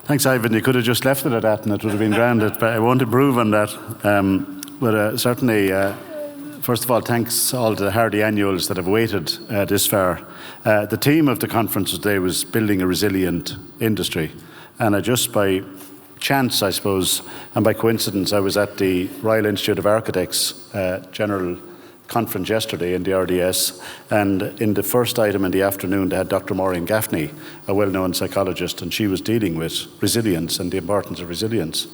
Thanks, Ivan. You could have just left it at that and it would have been grand. But I won't improve on that. Certainly, first of all, thanks all to the hardy annuals that have waited this far. The theme of the conference today was building a resilient industry. And just by chance, I suppose, and by coincidence, I was at the Royal Institute of Architects General Conference yesterday in the RDS, and in the first item in the afternoon they had Dr. Maureen Gaffney, a well-known psychologist, and she was dealing with resilience and the importance of resilience.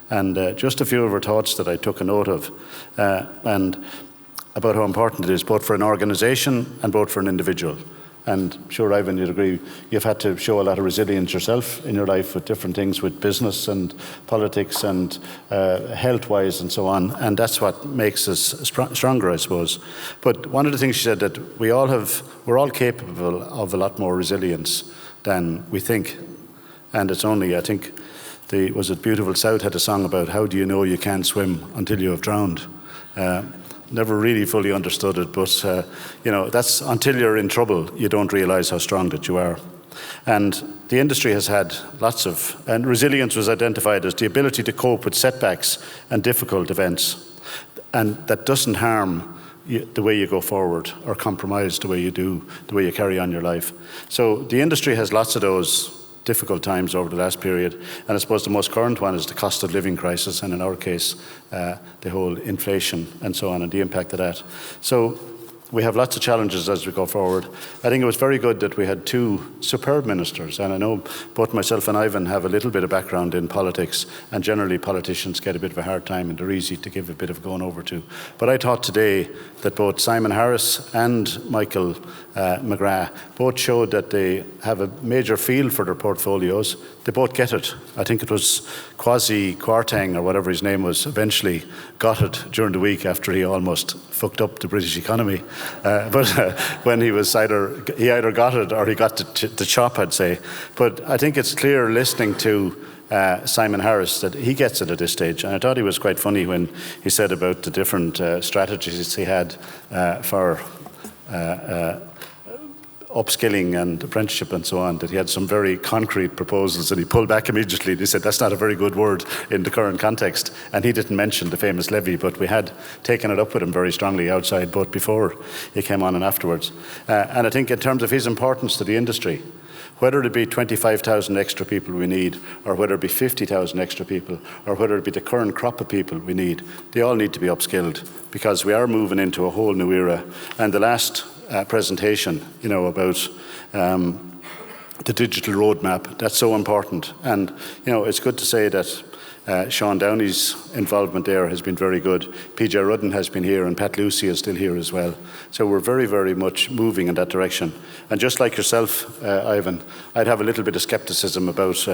And just a few of her thoughts that I took a note of, and about how important it is both for an organisation and both for an individual. And sure, Ivan, you'd agree, you've had to show a lot of resilience yourself in your life with different things, with business and politics and health-wise and so on. And that's what makes us stronger, I suppose. But one of the things she said that we're all capable of a lot more resilience than we think. And it's only, I think, was it Beautiful South had a song about how do you know you can't swim until you have drowned. Never really fully understood it, but that's until you're in trouble, you don't realise how strong that you are. And the industry has had and resilience was identified as the ability to cope with setbacks and difficult events, and that doesn't harm the way you go forward or compromise the way you carry on your life. So the industry has lots of those difficult times over the last period, and I suppose the most current one is the cost of living crisis, and in our case the whole inflation and so on, and the impact of that. So we have lots of challenges as we go forward. I think it was very good that we had two superb ministers, and I know both myself and Ivan have a little bit of background in politics, and generally politicians get a bit of a hard time and they're easy to give a bit of going over to. But I thought today that both Simon Harris and Michael McGrath both showed that they have a major feel for their portfolios. They both get it. I think it was Kwasi Kwarteng, or whatever his name was, eventually got it during the week after he almost fucked up the British economy. But when he either got it or he got the chop, I'd say. But I think it's clear listening to Simon Harris that he gets it at this stage. And I thought he was quite funny when he said about the different strategies he had for upskilling and apprenticeship and so on, that he had some very concrete proposals, and he pulled back immediately. He said that's not a very good word in the current context, and he didn't mention the famous levy, but we had taken it up with him very strongly outside, both before he came on and afterwards. And I think in terms of his importance to the industry, whether it be 25,000 extra people we need, or whether it be 50,000 extra people, or whether it be the current crop of people we need, they all need to be upskilled, because we are moving into a whole new era. And the last presentation, about the digital roadmap, that's so important. And, it's good to say that Sean Downey's involvement there has been very good. PJ Rudden has been here, and Pat Lucy is still here as well. So we're very, very much moving in that direction. And just like yourself, Ivan, I'd have a little bit of scepticism about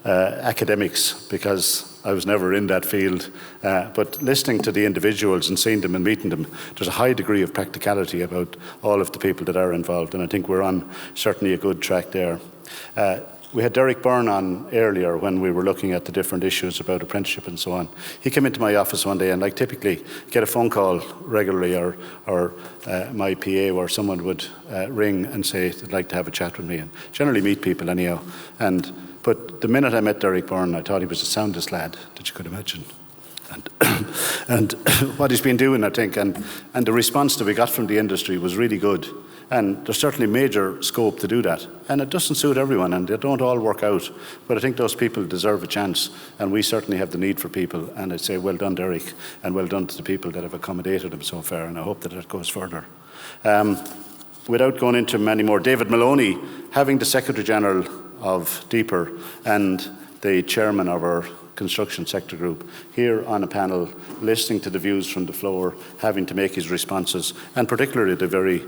academics, because I was never in that field. But listening to the individuals and seeing them and meeting them, there's a high degree of practicality about all of the people that are involved. And I think we're on certainly a good track there. We had Derek Byrne on earlier when we were looking at the different issues about apprenticeship and so on. He came into my office one day, and like typically get a phone call regularly, or my PA or someone would ring and say they'd like to have a chat with me, and generally meet people anyhow. But the minute I met Derek Byrne, I thought he was the soundest lad that you could imagine. And what he's been doing, I think, and the response that we got from the industry was really good. And there's certainly major scope to do that. And it doesn't suit everyone, and they don't all work out. But I think those people deserve a chance, and we certainly have the need for people. And I'd say well done, Derek, and well done to the people that have accommodated him so far, and I hope that it goes further. Without going into many more, David Maloney, having the Secretary General of DEPR and the chairman of our construction sector group here on a panel, listening to the views from the floor, having to make his responses, and particularly the very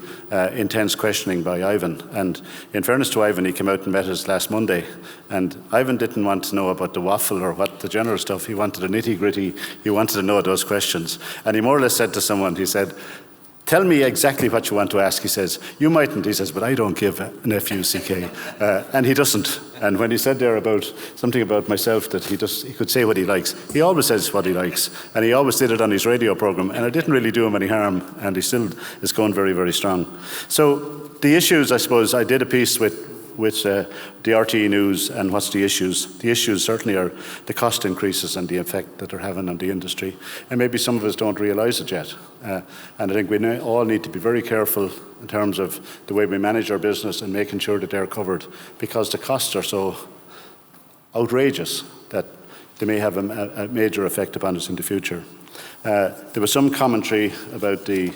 intense questioning by Ivan. And in fairness to Ivan, he came out and met us last Monday, and Ivan didn't want to know about the waffle or what the general stuff. He wanted the nitty-gritty. He wanted to know those questions. And he more or less said to someone, he said, tell me exactly what you want to ask. He says, you mightn't. He says, but I don't give an F-U-C-K. And he doesn't. And when he said there about something about myself, that he could say what he likes, he always says what he likes. And he always did it on his radio program. And it didn't really do him any harm. And he still is going very, very strong. So the issues, I suppose, I did a piece with with the RTE news and what's the issues. The issues certainly are the cost increases and the effect that they're having on the industry. And maybe some of us don't realise it yet. And I think we all need to be very careful in terms of the way we manage our business and making sure that they're covered, because the costs are so outrageous that they may have a major effect upon us in the future. There was some commentary about the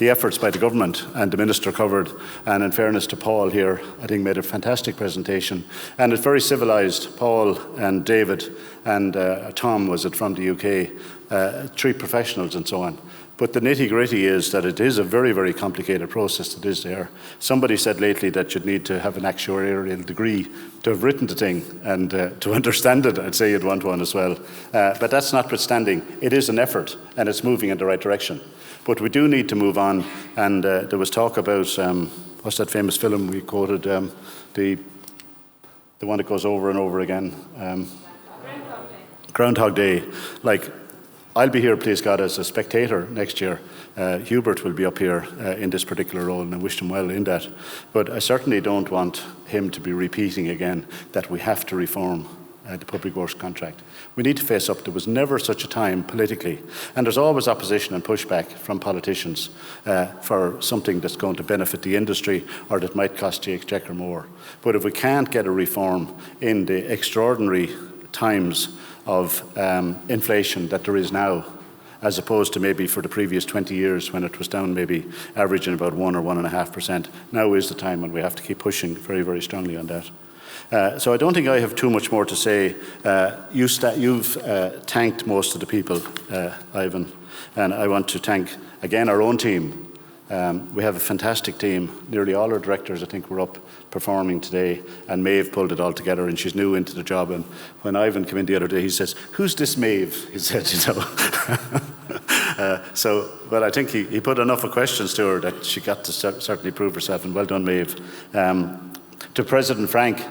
efforts by the government, and the Minister covered, and in fairness to Paul here, I think made a fantastic presentation. And it's very civilised. Paul and David and Tom, was it, from the UK, 3 professionals and so on. But the nitty-gritty is that it is a very, very complicated process that is there. Somebody said lately that you'd need to have an actuarial degree to have written the thing and to understand it. I'd say you'd want one as well. But that's notwithstanding, it is an effort and it's moving in the right direction. But we do need to move on, and there was talk about, what's that famous film we quoted, the one that goes over and over again? Groundhog Day. Like, I'll be here, please God, as a spectator next year. Hubert will be up here in this particular role, and I wish him well in that. But I certainly don't want him to be repeating again that we have to reform the public works contract. We need to face up. There was never such a time politically, and there's always opposition and pushback from politicians for something that's going to benefit the industry or that might cost the exchequer more. But if we can't get a reform in the extraordinary times of inflation that there is now, as opposed to maybe for the previous 20 years when it was down maybe averaging about 1 or 1.5%, now is the time when we have to keep pushing very, very strongly on that. So I don't think I have too much more to say. You've thanked most of the people, Ivan, and I want to thank again our own team. We have a fantastic team. Nearly all our directors, I think, were up performing today, and Maeve pulled it all together, and she's new into the job. And when Ivan came in the other day, he says, "Who's this Maeve?" He said, you know. Well, I think he put enough of questions to her that she got to certainly prove herself, and well done, Maeve. To President Frank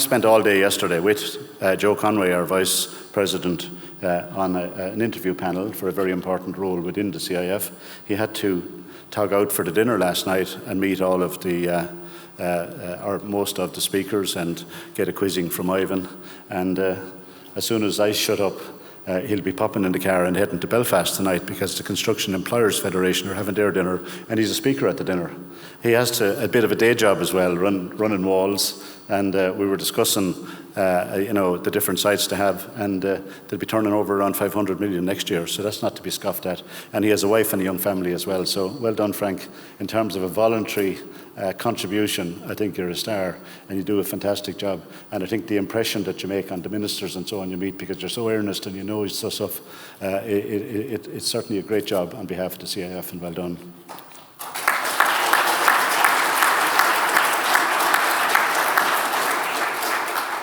spent all day yesterday with Joe Conway, our Vice President, on an interview panel for a very important role within the CIF. He had to tug out for the dinner last night and meet all of the, or most of the speakers, and get a quizzing from Ivan. And as soon as I shut up, he'll be popping in the car and heading to Belfast tonight, because the Construction Employers Federation are having their dinner, and he's a speaker at the dinner. He has a bit of a day job as well, running walls, and we were discussing the different sites to have, and they'll be turning over around 500 million next year, so that's not to be scoffed at. And he has a wife and a young family as well, so well done, Frank. In terms of a voluntary contribution, I think you're a star, and you do a fantastic job. And I think the impression that you make on the ministers and so on you meet, because you're so earnest and you know it's so tough, it's certainly a great job on behalf of the CIF, and well done.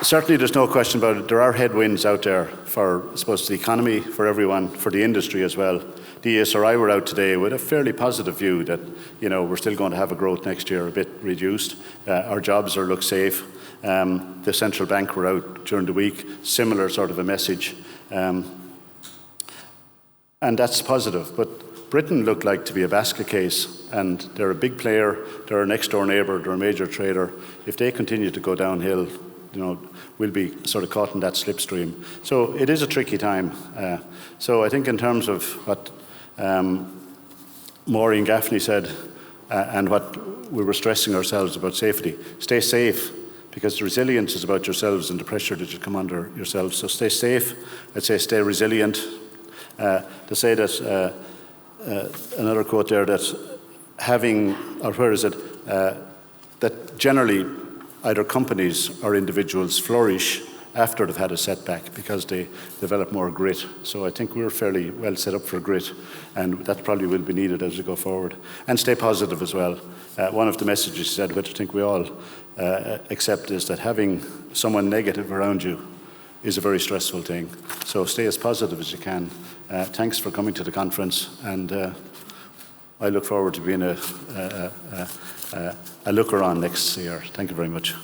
Certainly there's no question about it. There are headwinds out there for, I suppose, the economy, for everyone, for the industry as well. The ESRI were out today with a fairly positive view that, we're still going to have a growth next year, a bit reduced. Our jobs look safe. The central bank were out during the week, similar sort of a message. And that's positive. But Britain looked like to be a basket case, and they're a big player, they're a next door neighbour, they're a major trader. If they continue to go downhill, we'll be sort of caught in that slipstream. So it is a tricky time. So I think in terms of what Maureen Gaffney said, and what we were stressing ourselves about safety, stay safe, because the resilience is about yourselves and the pressure that you come under yourselves. So stay safe. I'd say stay resilient. To say that, another quote there, that that generally either companies or individuals flourish after they've had a setback because they develop more grit. So I think we're fairly well set up for grit, and that probably will be needed as we go forward. And stay positive as well. One of the messages you said, which I think we all accept, is that having someone negative around you is a very stressful thing. So stay as positive as you can. Thanks for coming to the conference, and I look forward to being a looker on next year. Thank you very much.